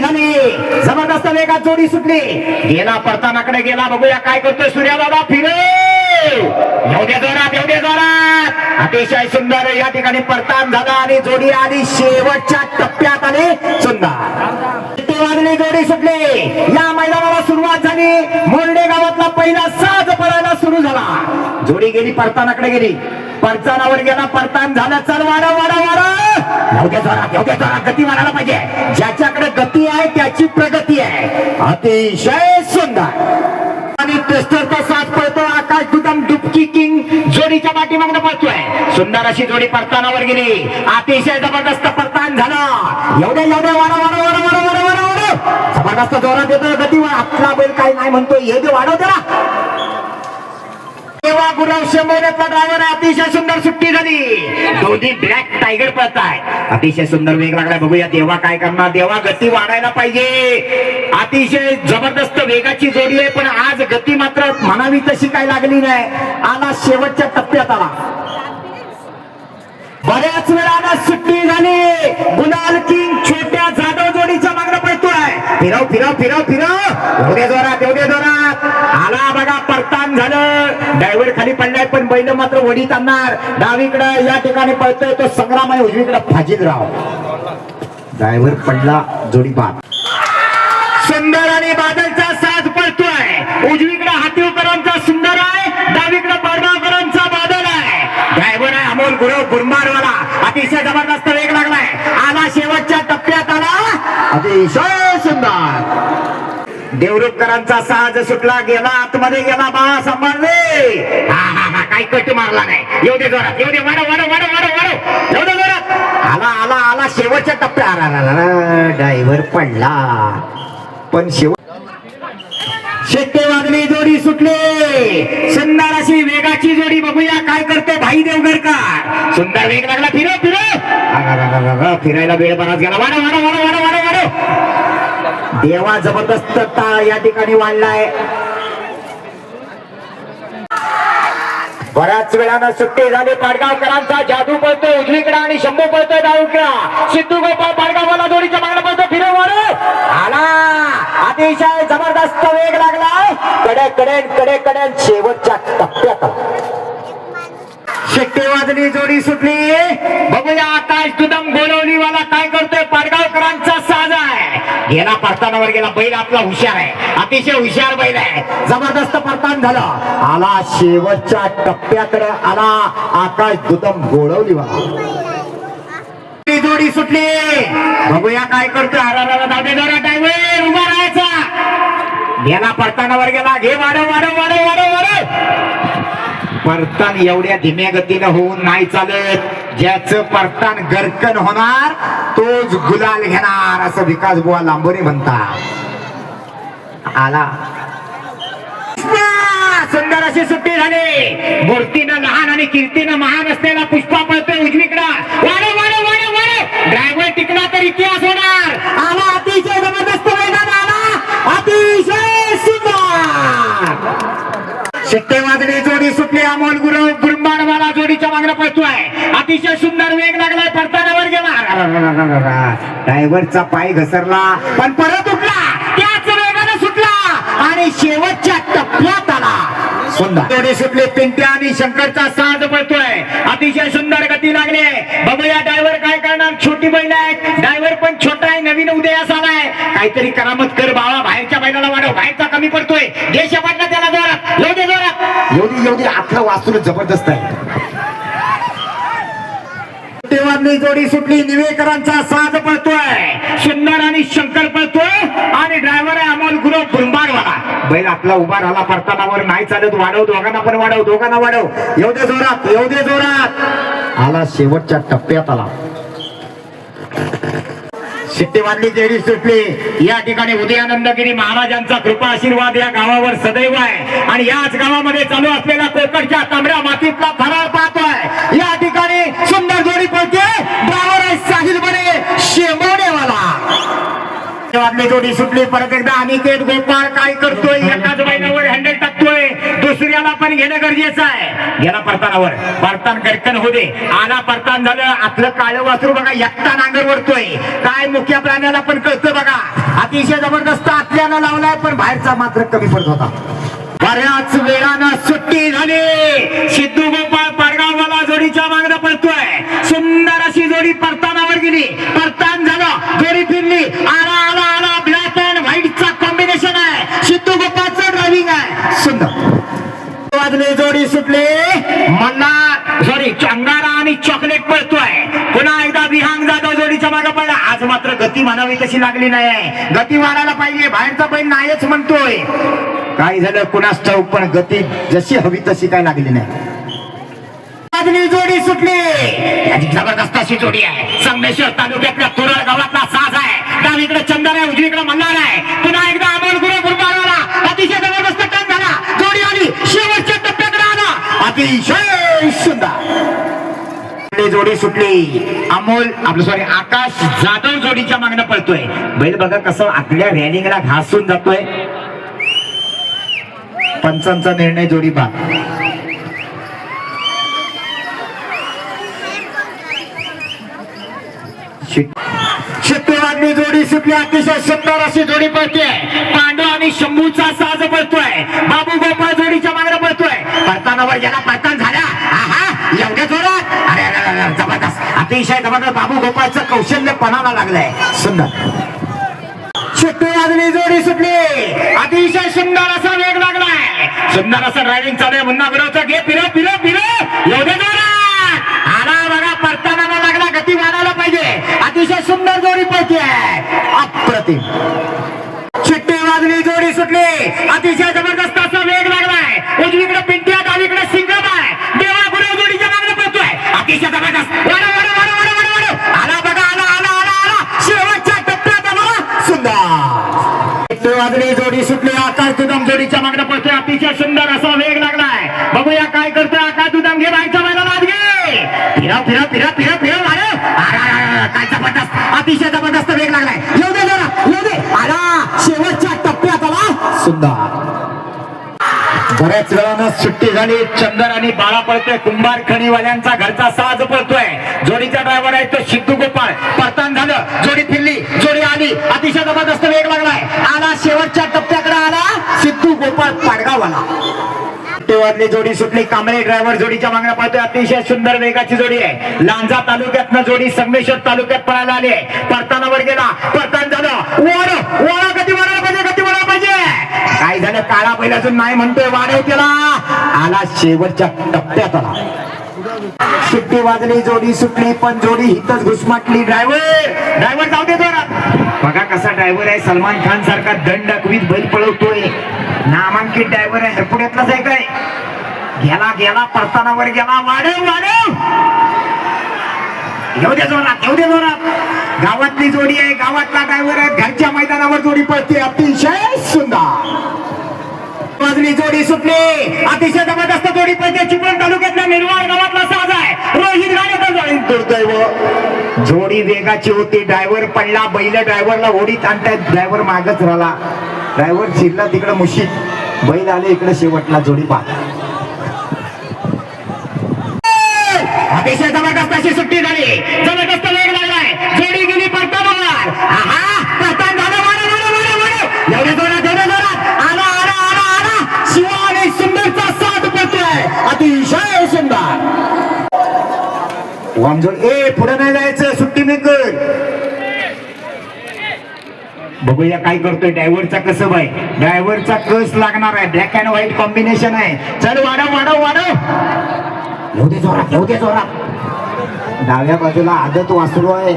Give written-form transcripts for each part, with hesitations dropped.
झाली, जबरदस्त वेगात जोडी सुटली, गेला परतानाकडे गेला, बघूया काय करतोय सूर्यादादा, फिरे एवढ्या जोरात अतिशय सुंदर या ठिकाणी परतान झाला आणि जोडी आली शेवटच्या टप्प्यात आली, सुंदर वाजली, जोडी सुटली, या मैदानाला सुरुवात झाली, मोर्डे गावातला पहिला साज पळायला सुरू झाला, जोडी गेली परतानाकडे गेली, परतानावर गेला, परतान झालं, चल वाढव वाढव वाढव, एवढ्या जोरात गती वाढायला पाहिजे, ज्याच्याकडे गती आहे त्याची प्रगती आहे, अतिशय सुंदर आणि टेस्टरचा साथ पळतो, आकाश दुदम डुबकी किंग जोडीच्या पाठीमागनं पळतोय, सुंदर अशी जोडी परतानावर गेली, अतिशय जबरदस्त परतान झालं, एवढ्या जबरदस्त जोरात येतो, गती आपला बैल काय नाही म्हणतोय, हे जे वाढव त्याला तेव्हा गुरव शंभरचा ड्रायव्हर, अतिशय सुंदर सुट्टी झाली, दोन्ही ब्लॅक टायगर पळताय, अतिशय सुंदर वेग लागलाय, बघूया देवा काय करणार, देवा गती वाढायला पाहिजे, अतिशय जबरदस्त वेगाची जोडी आहे, पण आज गती मात्र म्हणावी तशी काय लागली नाही, आला शेवटच्या टप्प्यात आला, बऱ्याच वेळानं सुट्टी झाली, गुलाल किंग छोट्या जाधव जोडीच्या मागणं पळतोय, फिरव फिरव फिरव फिरव, एवढ्या जोरात आला बघा, परतान झालं, ड्रायव्हर खाली पडलाय, पण बैल मात्र वडीत आणणार, डावीकडे या ठिकाणी पळतोय तो संग्राम आहे, उजवीकडे फाजीलराव, ड्रायव्हर पडला, जोडी बाद, सुंदर आणि बादलचा साज पळतोय, उजवीकडे हातीवकरांचा सुंदर आहे, डावीकडे पाडगावकरांचा बादल आहे, ड्रायव्हर आहे अमोल गुरव गुरमारवाला, अतिशय जबरदस्त वेग लागलाय, आला शेवटच्या टप्प्यात आला, अतिशय सुंदर, देवरुखकरांचा साज सुटला, गेला आतमध्ये गेला, बा सांभाळले, काही कट मारला नाही, एवढे जोरात, एवढे वाढव वाढव वाढव वाढव वाढव, एवढे जोरात, आला आला आला शेवटच्या टप्प्यात, ड्रायव्हर पडला, पण शेवट शेट्टे वाजली, जोडी सुटली, सुंदर अशी वेगाची जोडी, बघूया काय करते भाई देवगडकर, सुंदर वेग लागला, फिरव फिरव, फिरायला वेळ बराच गेला, वाढव वाढव वाढव वाढव वाढव वाढव, देवा जबरदस्त या ठिकाणी वाढलाय, बऱ्याच वेळानं सुट्टी झाली, पाडगावकरांचा जादू पळतोय उजवीकडे आणि शंभू पळतोय डावीकडे, सिद्धू गोपाळ पाडगाववाला जोडीच्या मागणं पळतोय, फिरव वाढव, आला, अतिशय जबरदस्त वेग लागलाय, कडे शेवटच्या टप्प्यात शेट्टे वाजली, जोडी सुटली, बघूया आकाश दुदम गोलवलीवाला काय करतोय, पाडगावकरांचा साज आहे, गेला परतानावर गेला, बैल आपला हुशार आहे, अतिशय हुशार बैल आहे, जबरदस्त परतान झालं, आला शेवटच्या टप्प्याकडे आला, आकाश दुदम गोलवलीवाला, जोडी सुटली, बघूया काय करतोय, ड्रायव्हर उभा राहायचा, गेला परतानावर गेला, घे वाढव वाढव वाढव वाढव वाढव, परतान एवढ्या धीम्या गतीनं होऊन नाही चालत, ज्याचं परतान गरकन होणार तोच गुलाल घेणार, असं विकास बुवा लांबोनी म्हणतात, आला, सुंदर अशी सुट्टी झाली, मूर्तीनं लहान आणि कीर्तीनं महान असलेला पुष्पा पळतोय उजवीकडे, वाढव वाढव वाढव वाढव, ड्रायव्हर टिकला तर इतिहास होणार, आला, अतिशय जबरदस्त मैदान आला, अतिशय सुंदर, शिट्टे वाजले, जोडी सुटली, अमोल गुरव गुरमाडवाला जोडीच्या मागणं पळतोय, अतिशय सुंदर वेग लागलाय, परतानावर गेला, ड्रायव्हरचा पाय घसरला, पण परत उठला, त्याच वेगाने सुटला आणि शेवटच्या टप्प्यात आला, सुंदर जोडी सुटली, पिंट्या आणि शंकरचा साज पळतोय, अतिशय सुंदर गती लागली, बघूया ड्रायव्हर काय करणार, छोटी बैल आहे, ड्रायव्हर पण छोटा आहे, नवीन उदयास आलाय, काहीतरी करामत कर बाळा, बाहेरच्या बैलाला वाढव, बाहेरचा कमी पडतोय, देश वाटला त्याला जोरात, एवढे जोरात, एवढी आपलं वास्तू जबरदस्त आहे, तेव्हा जोडी सुटली, निवेकरांचा साज पळतोय, सुंदर आणि शंकर पळतोय, आणि ड्रायव्हर आहे अमोल गुरव गुरमाडवाला, बैल आपला उभा राहिला, परतानावर नाही चालत, वाढव, दोघांना पण वाढव, दोघांना वाढव, एवढे जोरात, आला शेवटच्या टप्प्यात आला, शिट्टी वाजली, जोडी सुटली, या ठिकाणी उदयानंदगिरी महाराजांचा कृपा आशीर्वाद या गावावर सदैव आहे, आणि याच गावामध्ये चालू असलेल्या कोकणच्या तांबड्या मातीतला फराळ पाहतोय, या ठिकाणी सुंदर जोडी पळते, ड्रायव्हर आहे साहिल बने शेंबवडेवाला, वाजली, जोडी सुटली, परत एकदा अनिकेत गोपाळ काय करतोय, एकाच बैलावर हँडल टाकतोय, दुसऱ्याला पण घेणं गरजेचं आहे, गेला परतानावर, परतान गडकन होऊ दे, आला परतान झालं, आपलं काळं वासरू बघा एकटा नांगर वरतोय, काय मुख्य प्राण्याला पण कळतं बघा, अतिशय जबरदस्त आतल्यानं लावलाय पण बाहेरचा मात्र कमी पडत होता. बऱ्याच वेळानं सुट्टी झाली. सिद्धू गोपाळ पाडगाववाला जोडीच्या मागणं पळतोय. सुंदर अशी जोडी परतानावर गेली. परतान झालं, जोडी फिरली. आला आला आला ब्लॅक अँड व्हाईटचा कॉम्बिनेशन आहे. सिद्धू गोपाळचं ड्रायव्हिंग आहे. सुंदर वाजले, जोडी सुटली. मल्हार सॉरी अंगारा आणि चॉकलेट पळतोय. पुन्हा एकदा विहांग जाधव जोडीच्या मागे पडला. आज मात्र गती म्हणावी तशी लागली नाही. गती वाढायला पाहिजे. बाहेरचा बैल नाहीच म्हणतोय. काय झालं कुणास ठाऊक पण गती जशी हवी तशी काय लागली नाही. जोडी सुटली. याची जबरदस्त अशी जोडी आहे. संगमेश्वर तालुक्यातल्या तुरळ गावातला साज आहे. डावीकडे चंदर आहे, उजवीकडे मल्हार आहे. पुन्हा एकदा अमोल गुरु गुरुबारवाला अतिशय जबरदस्त टर्न झाला. जोडी आली शेवटच्या टप्प्याकडे आला. अतिशय सुंदर जोडी सुटली. अमोल आपलं सॉरी आकाश जाधव जोडीच्या मागणं पळतोय. बैल बघा कसं आपल्या रॅलिंगला घासून जातोय. पंचांचा निर्णय जोडी बा. शिट्टेवाडनी जोडी सुटली. अतिशय सुंदर अशी जोडी पळते. पांडू आणि शंभूचा साज पळतोय. बाबू गोपाळ जोडीच्या मागणं पळतोय. पळतानावर गेला, पळतान झाला. एवढ्या जोरात अरे जबरदस्त, अतिशय जबरदस्त. बाबू गोपाळचं कौशल्य पणाला लागलंय. सुंदर शिट्टी वाजली, जोडी सुटली. अतिशय सुंदर असा वेग लागलाय. सुंदर असं ड्रायव्हिंग चालू आहे. मुन्ना बिरोचा घे फिरो फिरो फिरो. एवढ्या जोरात आला बघा. पळताना लागला, गती वाढायला पाहिजे. अतिशय सुंदर जोडी पळते. अप्रतिम शिट्टी वाजली, जोडी सुटली. अतिशय जबरदस्त असा वेग लागलाय. उजवीकडे पिंट्या, डावीकडे सिंगम आहे. देवा गुरु जोडीच्या मागणं पळतोय. अतिशय जबरदस्त. आला बघा, आला आला आला आला शेवटच्या टप्प्यात आला. सुंदर वाजली, जोडी सुटली. आकाश दुधाम जोडीच्या मागणं पळतोय. अतिशय सुंदर असा वेग लागलाय. बघूया काय करतोय आकाश दुधाम. घे बाहेरच्या मैदानात आत घे. फिरा फिरा फिरा फिरा फिरा. काय जबरदस्त, अतिशय जबरदस्त वेग लागलाय. येऊ दे जरा, येऊ दे. आला शेवटच्या टप्प्यात आला. सुंदर बऱ्याच वेळानं सुट्टी झाली. चंदर आणि बाळा पळतोय. कुंभार खणीवाल्यांचा घरचा साज पळतोय. जोडीचा ड्रायव्हर आहे तो सिद्धू गोपाळ. परतान झालं, जोडी फिरली, जोडी आली. अतिशय जबरदस्त वेग लागलाय. आला शेवटच्या टप्प्याकडे आला. सिद्धू गोपाळ पाडगाववाला. वाजली, जोडी सुटली. कांबळे ड्रायव्हर जोडीच्या मागण्या पाहतोय. अतिशय सुंदर वेगाची जोडी आहे. लांजा तालुक्यातनं जोडी संगमेश्वर तालुक्यात पळायला आली आहे. परतानावर गेला, परतान झालं. वाढ गती वाढायला पाहिजे, गती वाढायला पाहिजे. काय झालं, काळा बैल अजून नाही म्हणतोय. वाढव त्याला. आला शेवटच्या टप्प्यात आला. शिट्टी वाजली, जोडी सुटली. पण जोडी हितच घुसमाटली. ड्रायव्हर जाऊ दे जोरात. बघा कसा ड्रायव्हर आहे. सलमान खान सारखा दंड दाखवीत बैल पळवतोय. नामांकित ड्रायव्हर आहे. हरपुड्यातलाच आहे काय. गेला गेला, परतानावर गेला. वाढव वाढव. येऊ दे जोरात, येऊ दे जोरात. गावातली जोडी आहे, गावातला ड्रायव्हर आहे. घरच्या मैदानावर जोडी पळते. अतिशय सुंदर वाजली, जोडी सुटली. अतिशय जबरदस्त जोडी पळते. चिपळूण तालुक्यातल्या निर्वाळ गावातला साज आहे. रोहित गाडे दुर्दैव. जोडी वेगाची होती. ड्रायव्हर पडला. बैल ड्रायव्हरला ओढीत आणतायत. ड्रायव्हर मागच राहिला. ड्रायव्हर शिरला तिकडे मुशीत. बैल आले इकडे शेवटला. जोडी पाहत अतिशय जबरदस्त अशी सुट्टी झाली. जबरदस्त वेग लागलाय. जोडी गेली परतानावर. परतान झालं. एवढ्या जोरात, एवढ्या जोरात. आला आला आला आला. शिवा आणि सुंदरचा साथ पडतोय. अतिशय सुंदर. वामजोड ए पुढे नाही जायचं. सुट्टी मेकर. बघूया काय करतोय. ड्रायव्हरचा कसं बाय. ड्रायव्हरचा कस लागणार आहे. ब्लॅक अँड व्हाईट कॉम्बिनेशन आहे. चल वाढव वाढव वाढव. येऊ दे जोरात, येऊ दे जोरात. डाव्या बाजूला आदत वासरू आहे.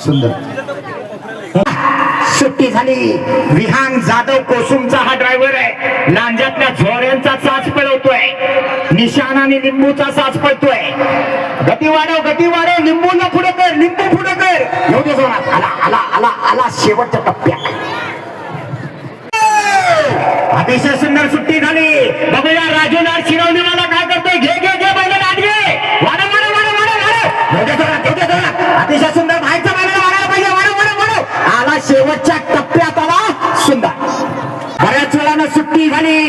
सुंदर सुट्टी झाली. विहांग जाधव कोसुमचा हा ड्रायव्हर आहे. लांजातल्या झोऱ्यांचा साज पळवतोय. निशाण आणि लिंबूचा साज पळतोय. गती वाढव, गती वाढव. लिंबूला पुढे कर, लिंबू पुढे कर. येऊ दे जोरात. आला आला आला आला शेवटच्या टप्प्यात. अतिशय सुंदर सुट्टी झाली. बघूया राजूला शिरवलीवाला काय करतोय. घे घे घे बैल आत घे. वाढव वाढव वाढव वाढव वाढव. येऊ दे जोरात, येऊ दे जोरात. अतिशय सुंदर. बाहेरचा बैल वाढायला पाहिजे. वाढव वाढव वाढव. आला शेवटच्या टप्प्यात आला. सुंदर. बऱ्याच वेळानं सुट्टी झाली.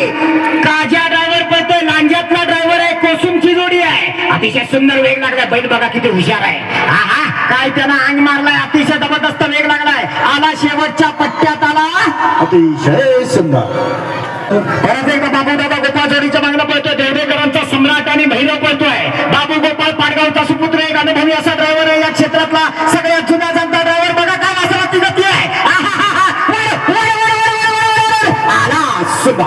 काजा ड्रायव्हर पळतोय. लांजातला ड्रायव्हर आहे. कोसुमची जोडी आहे. अतिशय सुंदर वेग लागलाय. बैल बघा किती हुशार आहे. काय त्यानं अंग मारलाय. अतिशय जबरदस्त वेग लागलाय. आला शेवटच्या पट्ट्यात आला, अतिशय सुंदर. परत एकदा बाबू दादा गोपाळ जोडीच्या मागणं पळतोय. देवडेकरांचा सम्राट आणि भैरव पळतोय. बाबू गोपाळ पाडगावचा सुपुत्र, एक अनुभवी असा ड्रायव्हर आहे या क्षेत्रातला, सगळ्यात जुना जाणता ड्रायव्हर. बघा काय वासराची गती आहे. आला सुद्धा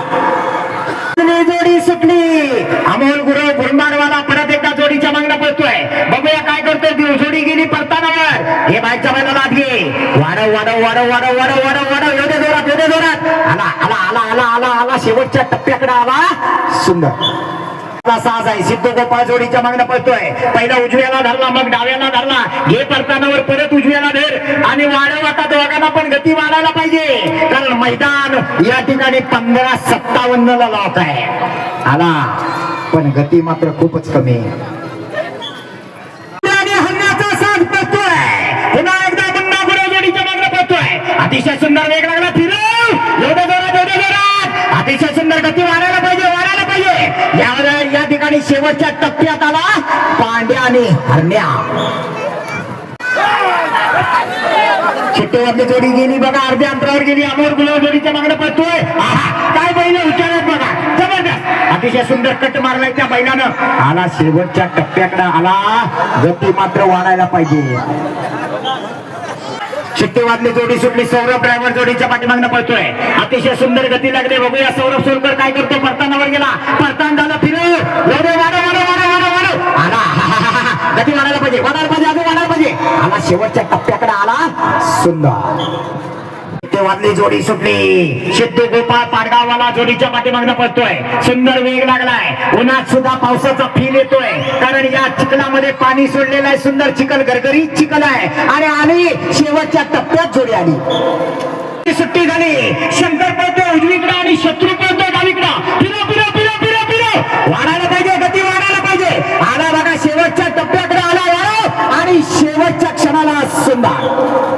जोडी सुटली. अमोल गुरु गुरुमारवाला परत एकदा जोडीच्या मागणं पळतोय. बघूया काय करतोय. जोडी गेली परतानावर. हे बाईकच्या बैला लाद घे. वाढव वाढव वाढव वाढव वाढव वाढव वाढव. एवढे जोरात एवढे जोरात. आला आला आला आला आला आला शेवटच्या टप्प्याकडे आला. सुंदर साज आहे. सिद्ध गोपाळ जोडीच्या मागणं पळतोय. पहिला उजव्याला धरला, मग डाव्याला धरला. घे परतानावर, परत उजव्याला धर आणि वाढव. आता दोघांना पण गती वाढायला पाहिजे, कारण मैदान या ठिकाणी 15-57 ला लॉक आहे. आला पण गती मात्र खूपच कमी आहे. हरण्याचा साज पळतोय. पुन्हा एकदा मुन्ना गुरु जोडीच्या मागणं पळतोय. अतिशय सुंदर वेग लागला. फिरव एवढ्या जोरात एवढ्या जोरात. अतिशय सुंदर गती वाढायला पाहिजे वाढायला पाहिजे. या ठिकाणी शेवटच्या टप्प्यात आला पांड्या आणि हरण्या. चिट्टेवरली जोडी गेली बघा, अर्ध्या अंतरावर गेली. अमोल गुलाब जोडीच्या मागणं पळतोय. काय बैल हुशार बघा, जबरदस्त. अतिशय सुंदर कट मारलाय त्या बैलानं. आला शेवटच्या टप्प्याकडे आला. गती मात्र वाढायला पाहिजे. चिट्टेवादली जोडी सुटली. सौरभ ड्रायव्हर जोडीच्या पाठीमागणं पळतोय. अतिशय सुंदर गती लागली. बघूया सौरभ सोलकर काय करतो. परतानावर गेला, परतान झालं. फिरव आला. गती वाढायला पाहिजे वाढायला पाहिजे अजून वाढायला पाहिजे. आला शेवटच्या टप्प्याकडे आला. सुंदर वादली जोडी सुटली. सिद्धू गोपाळ पाडगाववाला जोडीच्या पाठीमागणं पळतोय. सुंदर वेग लागलाय. उन्हात सुद्धा पावसाचा फील येतोय, कारण या चिखलामध्ये पाणी सोडलेलं आहे. सुंदर चिखल, गरगरीत चिखल आहे. आणि आली शेवटच्या टप्प्यात जोडी आली. सुट्टी झाली. शंकर पळतोय उजवीकडे आणि शत्रू पळतोय डावीकडे. फिरो फिरो फिरो फिरो फिरो. वाढायला पाहिजे, गती वाढायला पाहिजे. आला बघा शेवटच्या टप्प्याकडे आला आणि शेवटच्या क्षणाला सुंदर.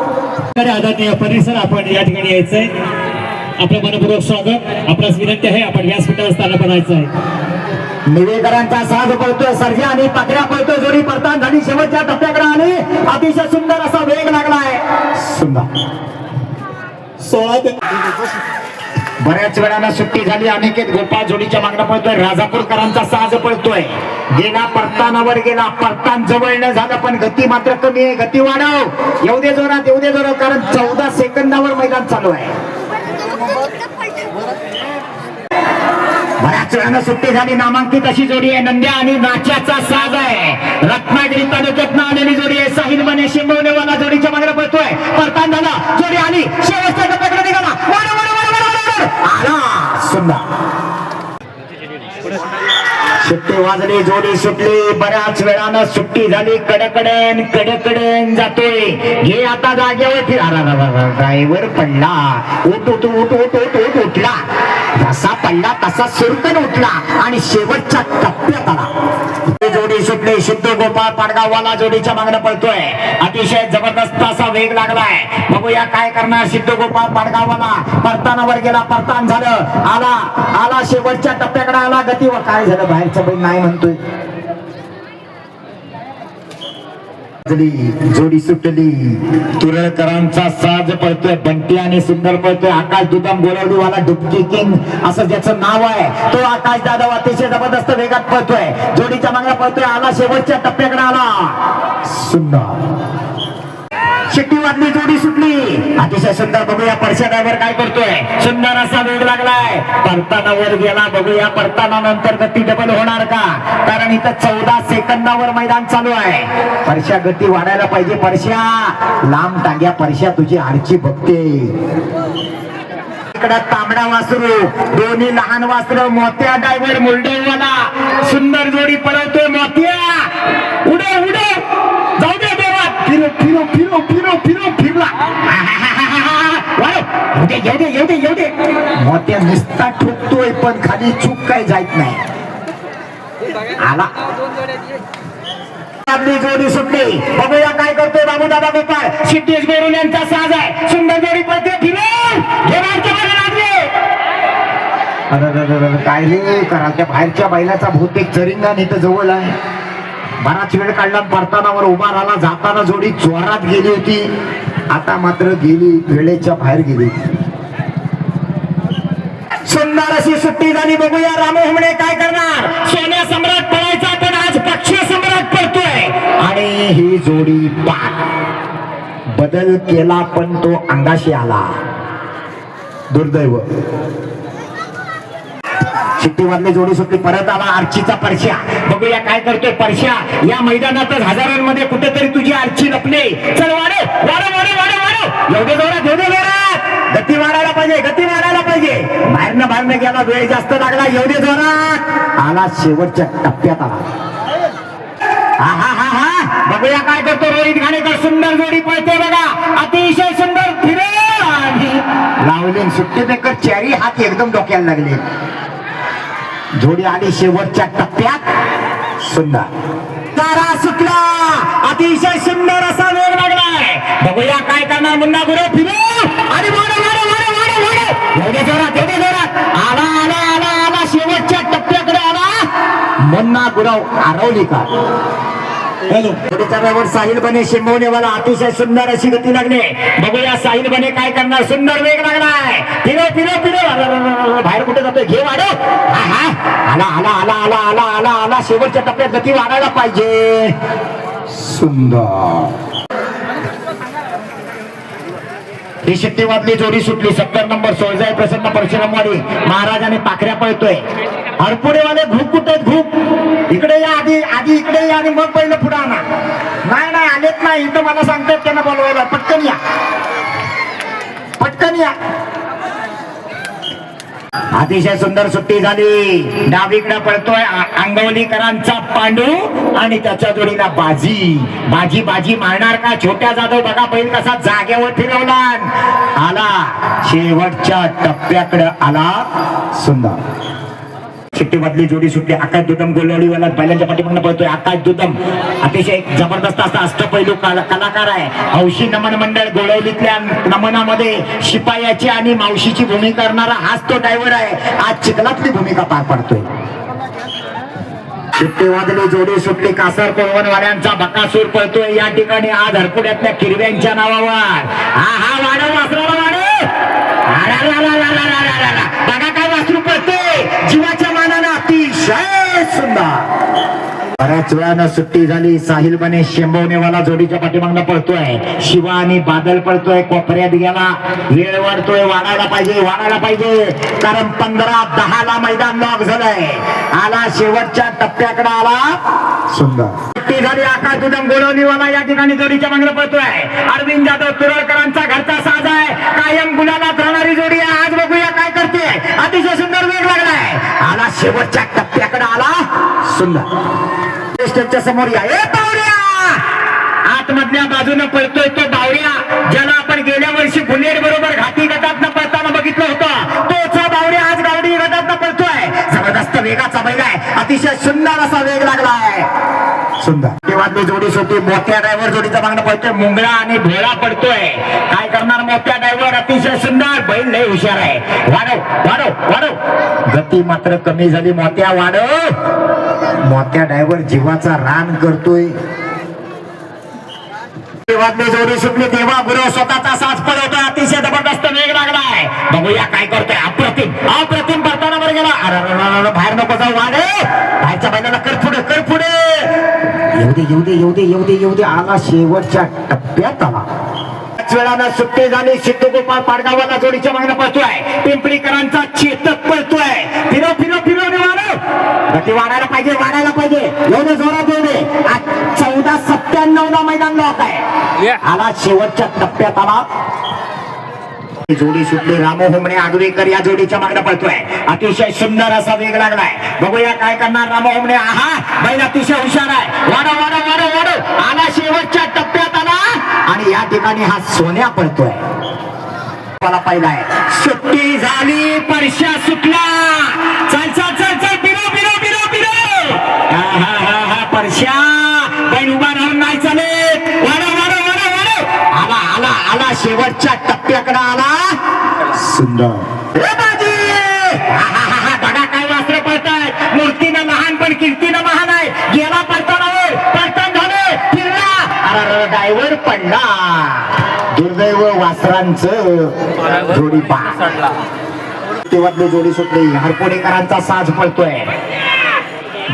आदरणीय परिसर, आपण या ठिकाणी यायचंय. आपलं मनपूर्वक स्वागत. आपल्यास विनंती आहे, आपण व्यासपीठावर स्थान बनायचं आहे. निवेकरांचा साज पळतोय. सर्जा आणि पाकड्या पळतोय. जोडी परतान झाली. शेवटच्या टप्प्याकडे आली. अतिशय सुंदर असा वेग लागलाय. सुंदर 16 बऱ्याच वेळाला सुट्टी झाली. अनिकेत गोपाळ जोडीच्या मागणं पळतोय. राजापूरकरांचा साज पळतोय. गेला परतानावर गेला. परतान जवळ न झालं, पण गती मात्र कमी आहे. गती वाढव. येऊ दे जोरात येऊ दे जोरात, कारण 14 सेकंदावर मैदान चालू आहे. बऱ्याच वेळानं सुट्टी झाली. नामांकित अशी जोडी आहे. नंद्या आणि नाच्याचा साज आहे. रत्नागिरी तालुक्यातनं आलेली जोडी आहे. साहिल मने शिंगवणेवाला जोडीच्या मागणं पळतोय. परतान झाला. जोडी आली. शेवटच्या टप्प्याकडे निघाला. आला सुंदर. सुट्टी वाजली. जोडी सुटली. बऱ्याच वेळानं सुट्टी झाली. कडकडन कडकडन जातोय. घे आता जागेवर फिर. ड्रायव्हर पडला. उठ उठ उठ उठ उठ उठ उठला. जसा पडला तसा सुरकन उठला आणि शेवटच्या टप्प्यात आला. जोडी सुटली. सिद्ध गोपाळ पाडगाववाला जोडीच्या मागणं पळतोय. अतिशय जबरदस्त असा वेग लागलाय. बघूया काय करणार सिद्ध गोपाळ पाडगाववाला. परतानावर गेला. परतान झालं. आला आला शेवटच्या टप्प्याकडे आला. गतीवर काय झालं. बाहेरचं बैल नाही म्हणतोय. जोडी सुटली. तुरळकरांचा साज पळतोय. बंटी आणि सुंदर पळतोय. आकाश दुदम गोरवडीवाला डुबकी किंग असं ज्याचं नाव आहे, तो आकाश दादा अतिशय जबरदस्त वेगात पळतोय. जोडीच्या मागणं पळतोय. आला शेवटच्या टप्प्याकडे आला. सुंदर शिट्टी वाजली. जोडी सुटली. अतिशय सुंदर. बघूया परशा ड्रायव्हर काय करतोय. सुंदर असा वेग लागलाय. परतानावर गेला. बघूया परताना नंतर गती डबल होणार का, कारण इथं 14 सेकंदावर मैदान चालू आहे. परशा गती वाढायला पाहिजे. परशा लांब टांग्या. परशा तुझी आरची बघते. इकडं तांबडा वासरू, दोन्ही लहान वासरू. मोत्या ड्रायव्हर मुलडेवाला. सुंदर जोडी पळवतोय. मोत्या उडे उडे जाऊ दे देवात. फिरो फिरो फिरो फिरो फिरो फिरला. येऊ दे येऊ दे येऊ दे. मोत्या नुसता ठोकतोय, पण खाली चूक काय जात नाही. आला आपली जोडी सुटली. बघूया काय करतोय बाबू दादा गोपाळ. सिद्धेश गोरुल यांचा साज आहे. सुंदर जोडी पळते. काय रे करा. त्या बाहेरच्या बैलाचा बहुतेक चरिंगा इथं जवळ आहे. बराच वेळ काढला. परतानावर उभा राहिला. जाताना जोडी जोरात गेली होती. आता मात्र गेली, वेळेच्या बाहेर गेली. सुंदर अशी सुट्टी झाली. बघूया रामू हुमणे काय करणार. सोन्या सम्राट पळायचा पण आज पक्ष सम्राट पळतोय आणि ही जोडी बाद. बदल केला पण तो अंगाशी आला. दुर्दैव. शिट्टी वाजली, जोडी सुटली, परत आला आर्चीचा परश्या. बघूया काय करतोय परश्या. या मैदानातच हजारांमध्ये कुठेतरी तुझी आर्ची लपले. चल वाढव वाढव वाढव वाढव वाढव. एवढे जोरात एवढे जोरात. गती वाढायला पाहिजे, गती वाढायला पाहिजे. बाहेरनं गेला, वेळ जास्त लागला. एवढे जोरात आला, शेवटच्या टप्प्यात आला. हा हा हा हा. बघूया काय करतो रोहित घाणेकर. सुंदर जोडी पळते बघा, अतिशय सुंदर. फिरे आणि लावले सुट्टी मेकर. चारी हात एकदम डोक्याला लागले. जोडी आली शेवटच्या टप्प्यात. सुंदर तारा सुटला. अतिशय सुंदर असा वेग लागलाय. बघूया काय करणार मुन्ना गुरु. फिरे आणि एवढे जोरात एवढे जोरात आला आला आला आला. शेवटच्या टप्प्याकडे आला. मुन्ना गुरव हरवली का. ड्रायव्हर साहिल बने शिंबवणेवाला. अतिशय सुंदर अशी गती लागली. बघूया साहिल बने काय करणार. सुंदर वेग लागलाय. फिरो फिरो फिरो. बाहेर कुठे जातोय. घे वाढव. आला आला आला आला आला आला आला. शेवटच्या टप्प्यात गती वाढायला पाहिजे. सुंदर ही शिट्टी वाजली, जोडी सुटली. 70 नंबर सोळजाई प्रसन्न परशुरामवाडी. महाराजाने पाखऱ्या पळतोय. हरपुडेवाले भूक कुठे भूक. इकडे या आधी, आधी इकडे या आणि मग पहिलं पुढे आणा. नाही आलेत नाही इथं मला सांगतात त्यांना बोलवायला. पटकन या, पटकन या. अतिशय सुंदर सुट्टी झाली. डावीकडे पळतोय अंगवलीकरांचा पांडू आणि त्याच्या जोडीला बाजी. बाजी बाजी मारणार का. छोट्या जाधव बघा बैल कसा जागेवर फिरवला. आला शेवटच्या टप्प्याकडे आला. सुंदर शिट्टी बदली, जोडी सुटली. आकाश दुदम गोलवडीवाला बैलांच्या पाठीमागून पळतोय. आकाश दुदम अतिशय जबरदस्त असा अष्टपैलू कलाकार आहे. हौशी नमन मंडळ गोळवलीतल्या नमनामध्ये शिपायाची आणि मावशीची भूमिका करणारा हाच तो ड्रायव्हर आहे. आज चिखलातली भूमिका पार पाडतोय. शिट्टी वाजली, जोडी सुटली. कासर कोळवणवाल्यांचा बकासूर पळतोय या ठिकाणी आज हरपुड्यातल्या किरव्यांच्या नावावर. हा वाढव वासराला वाढव. बघा काय वासरू पळतोय जीवाच्या मानानं. अतिशय सुंदर. बऱ्याच वेळानं सुट्टी झाली. साहिल बने शेंबवणेवाला जोडीच्या पाठीमागनं पळतोय. शिवा आणि बादल पळतोय. कोपऱ्यात गेला, वेळ वाढतोय. वाढायला पाहिजे, वाढायला पाहिजे. कारण 15-10 ला मैदान लॉक झालंय. आला शेवटच्या टप्प्याकडे आला. सुंदर सुट्टी झाली. आकाश दुदम गोळवलीवाला या ठिकाणी जोडीच्या मागणं पळतोय. अरविंद जाधव तुरळकरांचा घरचा साज आहे. कायम गुलालात राहणारी जोडी आहे. आज बघूया काय करते. अतिशय सुंदर वेग लागलाय. आला शेवटच्या टप्प्याकडे आला. सुंदर स्टेजच्या समोर या. आतमधल्या बाजूने पळतोय तो बावड्या, ज्याला आपण गेल्या वर्षी बुलेट बरोबर घाटी गटात पळताना बघितलं होतं. तोच बावड्या आज गावडी गटात पळतोय. जबरदस्त वेगाचा बैल आहे. अतिशय सुंदर असा वेग लागलाय. सुंदर वाजली, जोडी सुटली. मोठ्या ड्रायव्हर जोडीचा मागणं पळतोय. मुंगळा आणि भोळा पडतोय. काय करणार मोठ्या ड्रायव्हर. अतिशय सुंदर बैल लय हुशार आहे. वाढव वाढव वाढव. गती मात्र कमी झाली. मोठ्या वाढव. मोठ्या ड्रायव्हर जीवाचा रान करतोय. वाजली, जोडी सुटली. देवा गुरु स्वतःचा साज पळवतोय. अतिशय जबरदस्त वेग लागलाय. बघूया काय करतोय. अप्रतिम अप्रतिम करताना वर गेला. अरे बाहेर नको जाऊ. वाढे बाहेरच्या बैलाला कर पुढे, कर पुढे. येऊ दे आला. शेवटच्या टप्प्यात आला. वेळानं सुट्टी झाली. सिद्धू गोपाळ पाडगावाला जोडीच्या मागणं पळतोय. पिंपरीकरांचा चेतक पळतोय. फिरो फिरो फिरो वाढव. गती वाढायला पाहिजे, वाढायला पाहिजे. एवढे जोरात येऊ दे. 14:97 ला मैदान लॉक आहे. आला शेवटच्या टप्प्यात आला. जोडी सुटली. रामू हुमणे आडुरेकर या जोडीच्या मागणं पळतोय. अतिशय सुंदर असा वेग लागलाय. बघूया काय करणार रामू हुमणे. बैल अतिशय हुशार आहे. वाढव वाढव वाढव वाढव. आला शेवटच्या टप्प्यात आला आणि या ठिकाणी हा सोन्या पळतोय. मला पाहिलाय. सुट्टी झाली. परश्या सुटला. चल चल चल चल. फिरो फिरो फिरो फिरो. हा परश्या बैल उभा राहून नाही चालेल. वाढव वाढव वाढव वाढव. आला आला आला शेवटच्या टप्प्याकडे आला. सुंदर बघा काय वासरे पळतायत. मूर्तीनं लहान पण कीर्तीनं महान आहे. गेला पळताना पळताना झाले. फिरला. अरे ड्रायव्हर पडला. दुर्दैव. दुर्दैव वासरांचं जोडी पहा. तेव्हातली जोडी सुटली. हरपोडेकरांचा साज पळतोय.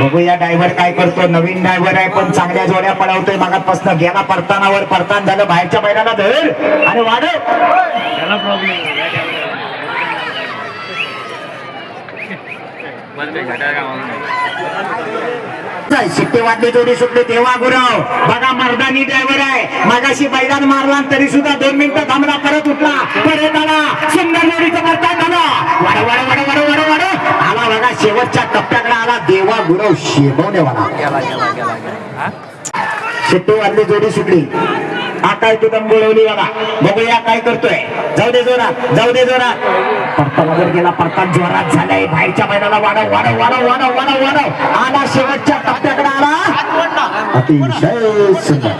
बघूया ड्रायव्हर काय करतो. नवीन ड्रायव्हर आहे पण चांगल्या जोड्या पळवतोय. मागापासून गेला परतानावर परतान झालं. बाहेरच्या बैलाला धर आणि वाढव. शिट्टे वाजले जोडी सुटली तेव्हा गुरव बघा मर्दानी ड्रायव्हर आहे. मागाशी बैलान मारला तरी सुद्धा 2 मिनिटं थांबला. परत उठला परत आला. सुंदर जोडीचं परतान झालं. वाढ वाढ वाढ वाढ वाढ वाढ आला बघा. शेवटच्या टप्प्याकडे आला. देवा गुरव शेबवणे वाला. शिट्टे वाजले जोडी सुटली. हा काय तू दम बोलवली बघा. बघूया काय करतोय. जाऊ दे जोरात जाऊ दे जोरात. परतावर गेला. परतान जोरात झालाय. बाहेरच्या मैदानाला वाढव वाढव वाढव वाढव वाढव वाढव आला. शेवटच्या टप्प्याकडे आला. अतिशय सुंदर.